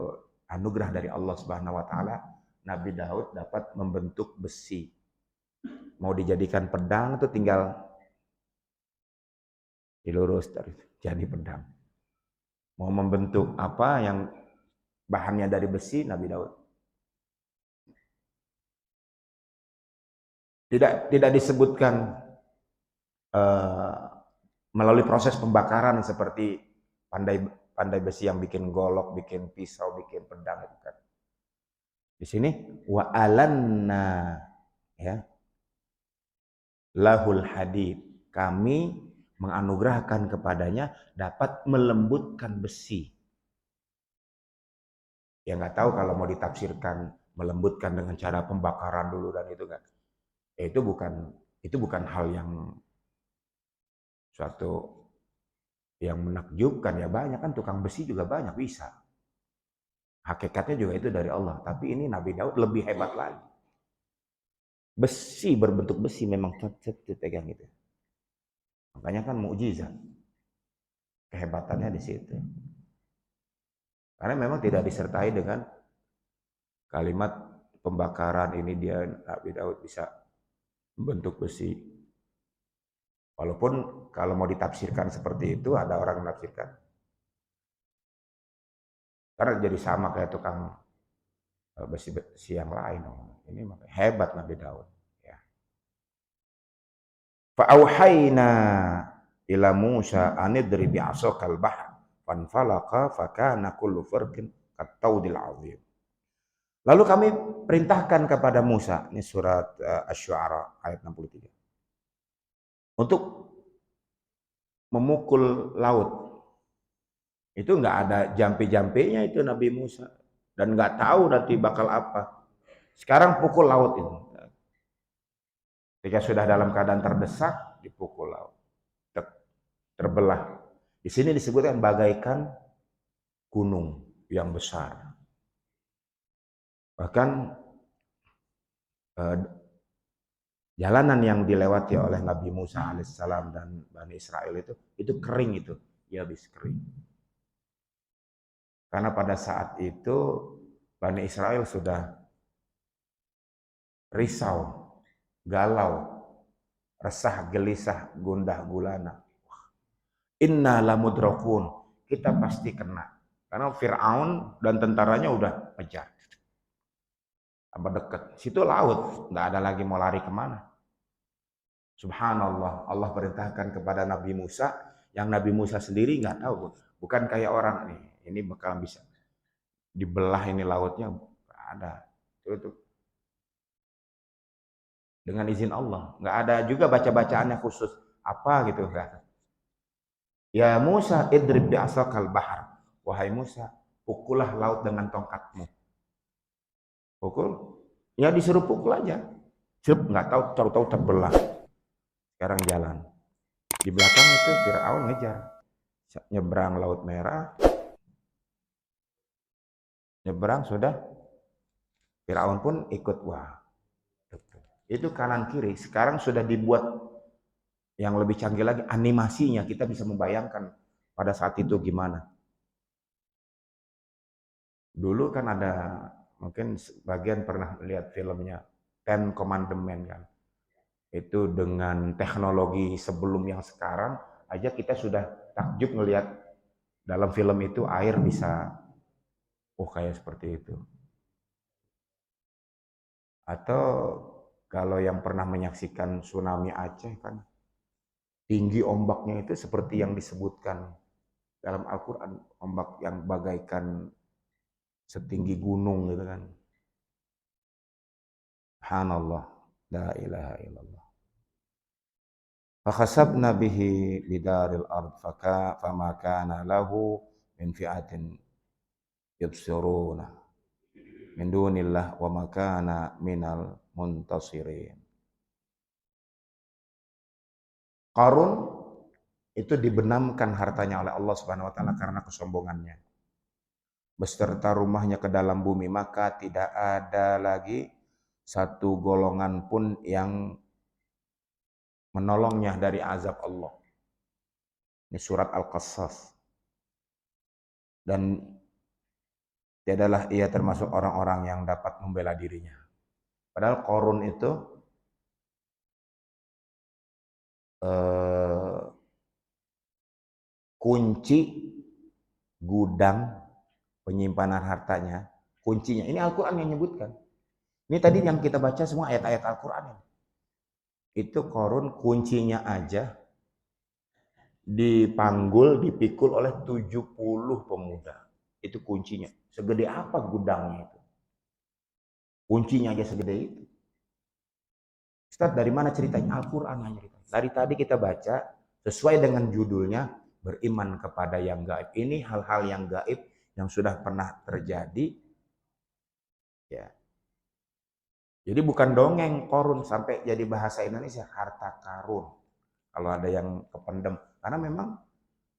B: anugerah dari Allah Subhanahu wa taala. Nabi Daud dapat membentuk besi. Mau dijadikan pedang itu tinggal dilurus jadi pedang. Mau membentuk apa yang bahannya dari besi, Nabi Daud. Tidak disebutkan melalui proses pembakaran seperti pandai besi yang bikin golok, bikin pisau, bikin pedang itu kan. Di sini wa alanna ya lahul hadid, kami menganugerahkan kepadanya dapat melembutkan besi. Ya nggak tahu kalau mau ditafsirkan melembutkan dengan cara pembakaran dulu dan itu kan. Itu bukan hal yang suatu yang menakjubkan, ya banyak kan tukang besi juga banyak bisa. Hakikatnya juga itu dari Allah, tapi ini Nabi Daud lebih hebat lagi. Besi berbentuk besi memang dipegang gitu. Makanya kan mukjizat. Kehebatannya di situ. Karena memang tidak disertai dengan kalimat pembakaran ini dia Nabi Daud bisa membentuk besi. Walaupun kalau mau ditafsirkan seperti itu ada orang menafsirkan. Karena jadi sama kayak tukang besi yang lain. Ini hebat Nabi Daud. Ya. Fa'auhayna ila Musa anidri bi'asokal bahr fanfalaqa fakana kullu firqin kattaudil azim. Lalu kami perintahkan kepada Musa, ini surat Asy-Syu'ara ayat 63. Untuk memukul laut. Itu nggak ada jampe-jampenya itu Nabi Musa. Dan nggak tahu nanti bakal apa. Sekarang pukul laut itu. Ketika sudah dalam keadaan terdesak, dipukul laut. Terbelah. Di sini disebutkan bagaikan gunung yang besar. Bahkan jalanan yang dilewati oleh Nabi Musa alaihissalam dan Bani Israel itu kering itu. Ya habis kering. Karena pada saat itu Bani Israel sudah risau, galau, resah, gelisah, gundah gulana. Inna lamudrakun, kita pasti kena. Karena Fir'aun dan tentaranya udah ngejar. Apa dekat? Situ laut, nggak ada lagi mau lari kemana. Subhanallah, Allah perintahkan kepada Nabi Musa, yang Nabi Musa sendiri nggak tahu, bukan kayak orang nih, ini bakal bisa dibelah ini lautnya, nggak ada. Itu dengan izin Allah, nggak ada juga baca-bacaannya khusus apa gitu kan. Ya Musa idrib bi'asakal bahar, wahai Musa, pukullah laut dengan tongkatmu. Pukul, ya disuruh pukul aja. Nggak tahu terbelah. Sekarang jalan. Di belakang itu Fir'aun ngejar. Nyebrang Laut Merah, nyebrang sudah, Fir'aun pun ikut. Wah, itu kanan kiri. Sekarang sudah dibuat yang lebih canggih lagi, animasinya kita bisa membayangkan pada saat itu gimana. Dulu kan ada, mungkin sebagian pernah lihat filmnya Ten Commandment kan. Itu dengan teknologi sebelum yang sekarang aja kita sudah takjub ngelihat dalam film itu air bisa, oh kayak seperti itu. Atau kalau yang pernah menyaksikan tsunami Aceh kan, tinggi ombaknya itu seperti yang disebutkan dalam Al-Quran, ombak yang bagaikan setinggi gunung gitu kan. Subhanallah, la ilaha illallah. Fakhasabna bihi bidaril ard fama kana lahu min fi'atin yubsiruna min dunillah wa ma kana minal muntasirin. Qarun itu dibenamkan hartanya oleh Allah Subhanahu wa taala karena kesombongannya. Beserta rumahnya ke dalam bumi, maka tidak ada lagi satu golongan pun yang menolongnya dari azab Allah. Ini surat Al-Qasas. Dan tiadalah ia termasuk orang-orang yang dapat membela dirinya. Padahal Qarun itu kunci gudang penyimpanan hartanya, kuncinya. Ini Al-Quran yang menyebutkan. Ini tadi yang kita baca semua ayat-ayat Al-Quran ini. Itu Qarun kuncinya aja dipanggul, dipikul oleh 70 pemuda. Itu kuncinya. Segede apa gudangnya itu? Kuncinya aja segede itu. Ustaz, dari mana ceritanya? Al-Quran yang cerita. Dari tadi kita baca, sesuai dengan judulnya, beriman kepada yang gaib. Ini hal-hal yang gaib yang sudah pernah terjadi. Ya. Jadi bukan dongeng Qarun sampai jadi bahasa Indonesia, harta karun. Kalau ada yang kependem. Karena memang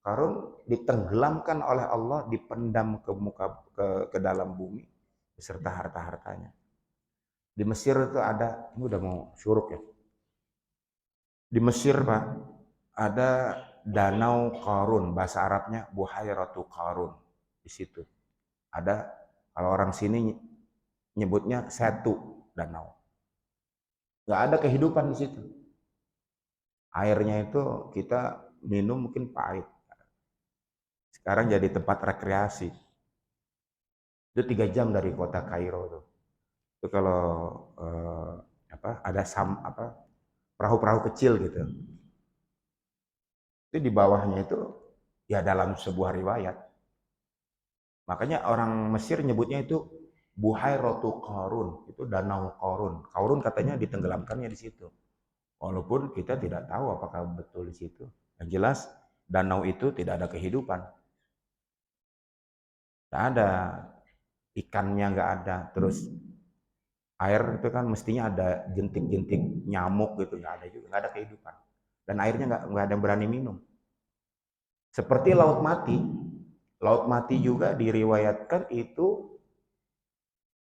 B: Qarun ditenggelamkan oleh Allah, dipendam ke dalam bumi beserta harta-hartanya. Di Mesir itu ada, ini udah mau syuruk ya. Di Mesir Pak, ada Danau Qarun, bahasa Arabnya Buhairatu Qarun. Di situ ada, kalau orang sini nyebutnya Setu Danau. Nggak ada kehidupan di situ. Airnya itu kita minum mungkin pahit. Sekarang jadi tempat rekreasi. Itu 3 jam dari kota Kairo tuh. Itu kalau ada perahu-perahu kecil gitu. Itu di bawahnya itu ya dalam sebuah riwayat. Makanya orang Mesir nyebutnya itu Buhairatu Qarun, itu danau Qarun. Qarun katanya ditenggelamkannya di situ. Walaupun kita tidak tahu apakah betul di situ. Yang jelas danau itu tidak ada kehidupan. Tidak ada, ikannya nggak ada. Terus air itu kan mestinya ada jentik-jentik nyamuk gitu, nggak ada juga, nggak ada kehidupan. Dan airnya nggak ada yang berani minum. Seperti laut mati. Laut mati juga diriwayatkan itu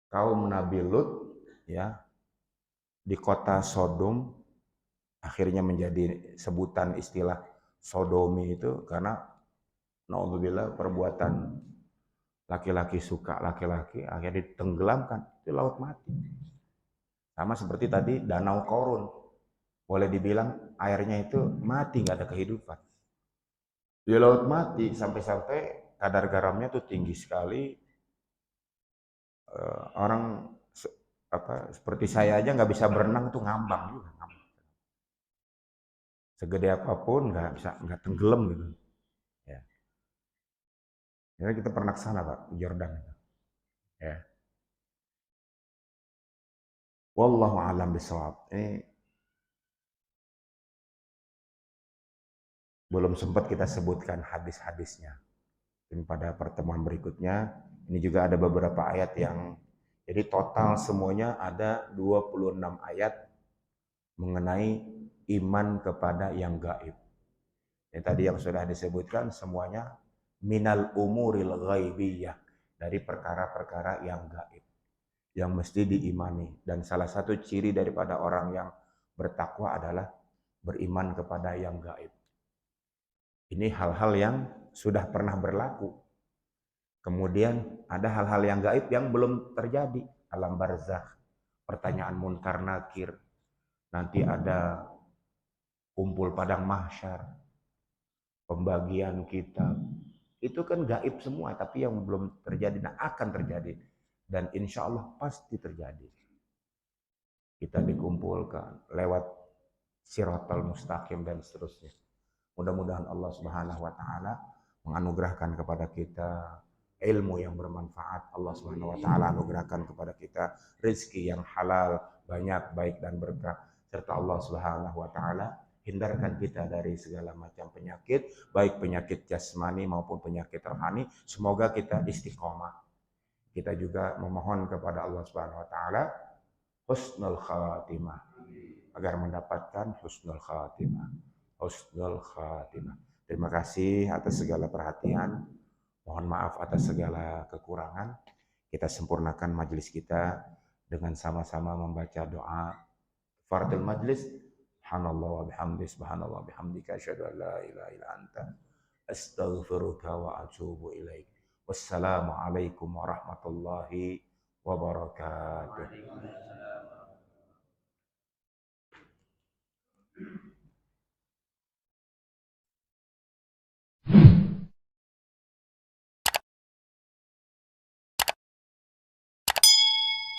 B: kaum Nabi Lut ya di kota Sodom akhirnya menjadi sebutan istilah sodomi itu karena naudzubillah perbuatan laki-laki suka laki-laki akhirnya ditenggelamkan, itu laut mati. Sama seperti tadi Danau Qarun, boleh dibilang airnya itu mati, nggak ada kehidupan. Di laut mati sampai-sampai kadar garamnya tuh tinggi sekali. Orang seperti saya aja nggak bisa berenang tuh ngambang juga. Segede apapun nggak tenggelam gitu. Ya. Jadi kita pernah ke sana Pak, di Jordan. Ya. Wallahu a'lam bishawab. Ini belum sempat kita sebutkan hadis-hadisnya. Dan pada pertemuan berikutnya, ini juga ada beberapa ayat yang, jadi total semuanya ada 26 ayat mengenai iman kepada yang gaib. Ini tadi yang sudah disebutkan semuanya minal umuril ghaibiyah, dari perkara-perkara yang gaib, yang mesti diimani. Dan salah satu ciri daripada orang yang bertakwa adalah beriman kepada yang gaib. Ini hal-hal yang sudah pernah berlaku. Kemudian ada hal-hal yang gaib yang belum terjadi. Alam barzakh, pertanyaan munkar nakir, nanti ada kumpul padang mahsyar, pembagian kitab. Itu kan gaib semua, tapi yang belum terjadi, nah akan terjadi. Dan insya Allah pasti terjadi. Kita dikumpulkan lewat siratal mustaqim dan seterusnya. Mudah-mudahan Allah Subhanahu wa taala menganugerahkan kepada kita ilmu yang bermanfaat. Allah Subhanahu wa taala anugerahkan kepada kita rezeki yang halal, banyak, baik dan berkah. Serta Allah Subhanahu wa taala hindarkan kita dari segala macam penyakit, baik penyakit jasmani maupun penyakit rohani. Semoga kita istiqomah. Kita juga memohon kepada Allah Subhanahu wa taala husnul khatimah, agar mendapatkan husnul khatimah. Husnul khatimah. Terima kasih atas segala perhatian. Mohon maaf atas segala kekurangan. Kita sempurnakan majelis kita dengan sama-sama membaca doa kafaratul majlis. Subhanallah wa bihamdi, subhanallah wa bihamdika, asyhadu an la ilaha illa anta, astaghfiruka wa atubu ilaik. Wassalamualaikum warahmatullahi wabarakatuh.